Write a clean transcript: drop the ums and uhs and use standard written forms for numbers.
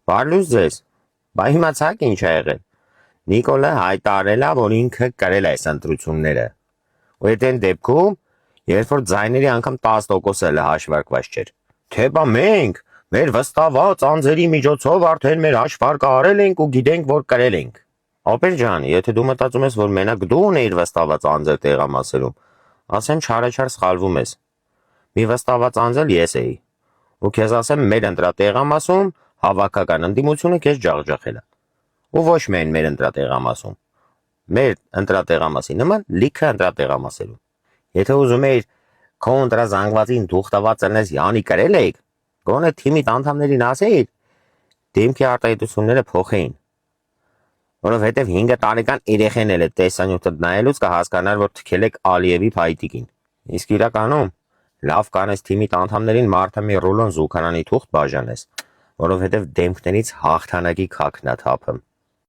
Բարլուս ձեզ, բա իմացաք ինչ ա եղել։ Նիկոլը հայտարարել է, որ ինքը կրել է այս ընտրությունները։ Ու այդ դեպքում, երբ որ ձայների անգամ 10% էլ հաշվարկված չէր։ Թե բա մենք մեր վստահված անձերի միջոցով արդեն մեր հաշվարկը արել ենք ու գիտենք, որ կրել ենք։ Ապեր ջան, եթե դու մտածում ես, որ մենակ դու ունեիր վստահված անձեր տեղամասերում, ասեմ չարաչար սխալվում ես։ Մի վստահված անձ էլ ես էի։ Ու քեզ ասեմ, մեր ընտրատեղամասում հավաքական ընդդիմությունը քեզ ջախջախել է։ Ու ոչ միայն մեր ընտրատեղամասում։ Մեր ընտրատեղամասի նման լիքը ընտրատեղամասերում։ Եթե ուզում էիր քո ընտրազանգվածին դուխտված ծնես յանի կրել եք, գոնե թիմի անդամներին ասեիր, դեմքի արտահայտությունները փոխեին։ Որովհետև 5 տարեկան երեխեն էլ է տեսանյութը նայելուց կհասկանար, որ թքել եք Ալիևի փայտիկին։ Իսկ իրականում լավ կանես թիմի անդամներին մարդը մի ռուլոն զուգանանի թուղթ բաժանես, որովհետև դեմքներից հաղթանակի քաքն է թափում։